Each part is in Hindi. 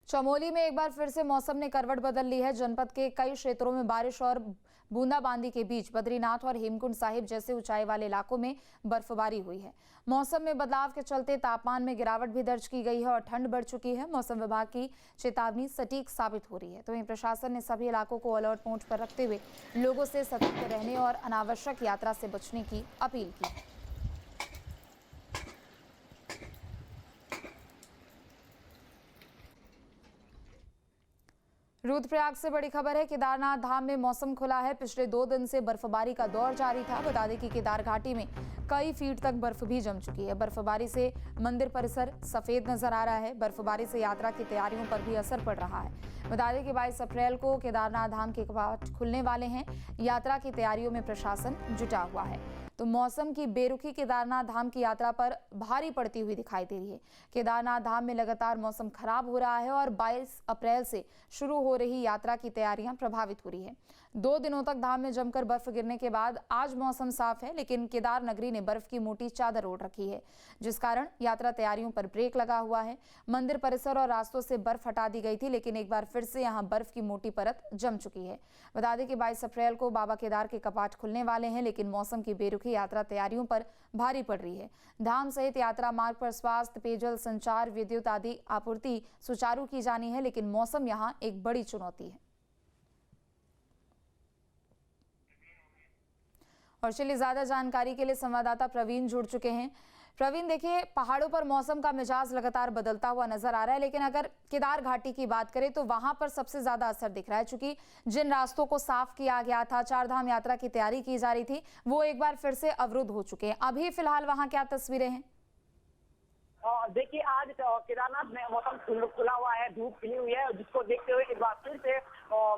चमोली में एक बार फिर से मौसम ने करवट बदल ली है। जनपद के कई क्षेत्रों में बारिश और बूंदाबांदी के बीच बद्रीनाथ और हेमकुंड साहिब जैसे ऊंचाई वाले इलाकों में बर्फबारी हुई है। मौसम में बदलाव के चलते तापमान में गिरावट भी दर्ज की गई है और ठंड बढ़ चुकी है। मौसम विभाग की चेतावनी सटीक साबित हो रही है। तो वहीं प्रशासन ने सभी इलाकों को अलर्ट मोड पर रखते हुए लोगों से सतर्क रहने और अनावश्यक यात्रा से बचने की अपील की है। रुद्रप्रयाग से बड़ी खबर है। केदारनाथ धाम में मौसम खुला है। पिछले 2 दिन से बर्फबारी का दौर जारी था। बता दें कि केदार घाटी में कई फीट तक बर्फ भी जम चुकी है। बर्फबारी से मंदिर परिसर सफेद नजर आ रहा है। बर्फबारी से यात्रा की तैयारियों पर भी असर पड़ रहा है। बता दें कि 22 अप्रैल को केदारनाथ धाम के कपाट खुलने वाले हैं। यात्रा की तैयारियों में प्रशासन जुटा हुआ है। तो मौसम की बेरुखी केदारनाथ धाम की यात्रा पर भारी पड़ती हुई दिखाई दे रही है। केदारनाथ धाम में लगातार मौसम खराब हो रहा है और 22 अप्रैल से शुरू हो रही यात्रा की तैयारियां प्रभावित हो रही है। 2 दिनों तक धाम में जमकर बर्फ गिरने के बाद आज मौसम साफ है, लेकिन केदार नगरी ने बर्फ की मोटी चादर ओढ़ रखी है, जिस कारण यात्रा तैयारियों पर ब्रेक लगा हुआ है। मंदिर परिसर और रास्तों से बर्फ हटा दी गई थी, लेकिन एक बार फिर से यहां बर्फ की मोटी परत जम चुकी है। बता दें कि 22 अप्रैल को बाबा केदार के कपाट खुलने वाले हैं, लेकिन मौसम की बेरुखी यात्रा तैयारियों पर भारी पड़ रही है। धाम सहित यात्रा मार्ग पर स्वास्थ्य, पेयजल, संचार, विद्युत आदि आपूर्ति सुचारू की जानी है, लेकिन मौसम यहां एक बड़ी चुनौती है। और चलिए ज्यादा जानकारी के लिए संवाददाता प्रवीण जुड़ चुके हैं। प्रवीण, देखिए, पहाड़ों पर मौसम का मिजाज लगातार बदलता हुआ नजर आ रहा है, लेकिन अगर केदार घाटी की बात करें तो वहां पर सबसे ज्यादा असर दिख रहा है, क्योंकि जिन रास्तों को साफ किया गया था, 4 धाम यात्रा की तैयारी की जा रही थी, वो एक बार फिर से अवरुद्ध हो चुके हैं। अभी फिलहाल वहां क्या तस्वीरें हैं? देखिए, आज केदारनाथ में मौसम खुला हुआ है, धूप खिली हुई है, जिसको देखते हुए एक बार फिर से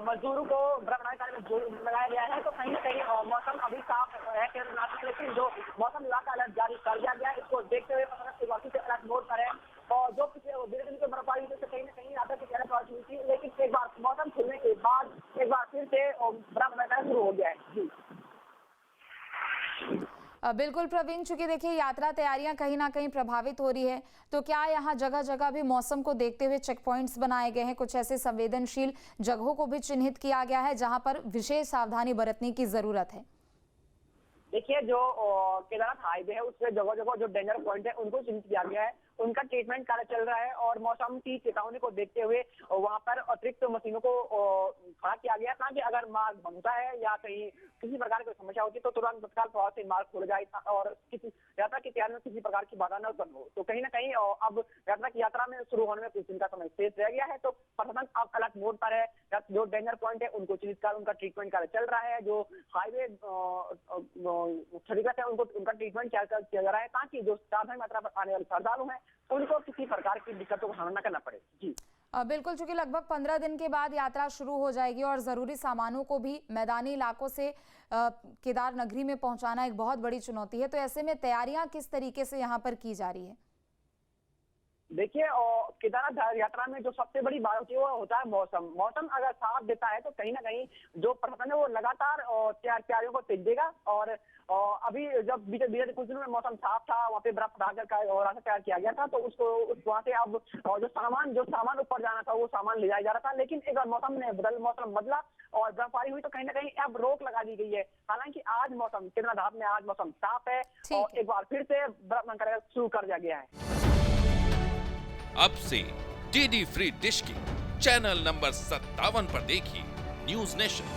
मजदूरों को बर्फ कार्य में लगाया गया है। तो कहीं ना कहीं मौसम अभी साफ है केदारनाथ में, लेकिन जो मौसम विभाग का अलर्ट जारी कर दिया गया है, इसको देखते हुए अलर्ट मोड पर है। और जो पिछले 1.5 दिन की बर्फबारी से कहीं ना कहीं यात्रा की तैयारी पहुंच हुई थी, लेकिन एक बार मौसम खुलने के बाद एक बार फिर से बर्फ लगाना शुरू हो गया है। जी बिल्कुल प्रवीण, चूंकि देखिए यात्रा तैयारियां कहीं ना कहीं प्रभावित हो रही है, तो क्या यहाँ जगह जगह भी मौसम को देखते हुए चेक पॉइंट्स बनाए गए हैं? कुछ ऐसे संवेदनशील जगहों को भी चिन्हित किया गया है जहां पर विशेष सावधानी बरतने की जरूरत है? देखिए, जो केदारनाथ हाईवे है उसमें जगह जगह जो डेंजर पॉइंट है उनको चिन्हित किया गया है, उनका ट्रीटमेंट कार्य चल रहा है और मौसम की चेतावनी को देखते हुए वहां पर अतिरिक्त मशीनों को खड़ा किया गया, ताकि अगर मार्ग बनता है या कहीं किसी प्रकार की समस्या होती है तो तुरंत तत्काल प्रभाव से मार्ग खोल जाए और किसी यात्रा की तैयारी में किसी प्रकार की बाधा न उत्पन्न हो। तो कहीं ना कहीं अब यात्रा में शुरू होने में कुछ दिन का समय शेष रह गया है, तो प्रशासन अब अलर्ट मोड पर है। जो डेंजर पॉइंट है उनको चिन्हित कर उनका ट्रीटमेंट कार्य चल रहा है। जो हाईवे क्षतिग्रस्त है उनका ट्रीटमेंट किया जा रहा है, ताकि जो साधन यात्रा पर आने वाले श्रद्धालु हैं उनको किसी प्रकार की दिक्कतों का सामना करना पड़े। जी बिल्कुल, चूंकि लगभग 15 दिन के बाद यात्रा शुरू हो जाएगी और जरूरी सामानों को भी मैदानी इलाकों से केदार नगरी में पहुंचाना एक बहुत बड़ी चुनौती है, तो ऐसे में तैयारियां किस तरीके से यहाँ पर की जा रही है? देखिए, केदारनाथ यात्रा में जो सबसे बड़ी बात होती है वो होता है मौसम। मौसम अगर साथ देता है तो कहीं ना कहीं जो प्रशासन है वो लगातार तैयारियों को तेज देगा। और अभी जब बीते कुछ दिनों में मौसम साफ था, वहाँ पे बर्फ हटाकर रास्ता तैयार किया गया था, तो उसको वहाँ से अब जो सामान ऊपर जाना था वो सामान ले जाया जा रहा था। लेकिन एक बार मौसम बदला और बर्फबारी हुई तो कहीं ना कहीं अब रोक लगा दी गई है। हालांकि आज मौसम केदारनाथ में आज मौसम साफ है और एक बार फिर से बर्फ शुरू कर दिया गया है। अब से डीडी फ्री डिश की चैनल नंबर 57 पर देखिए न्यूज नेशन।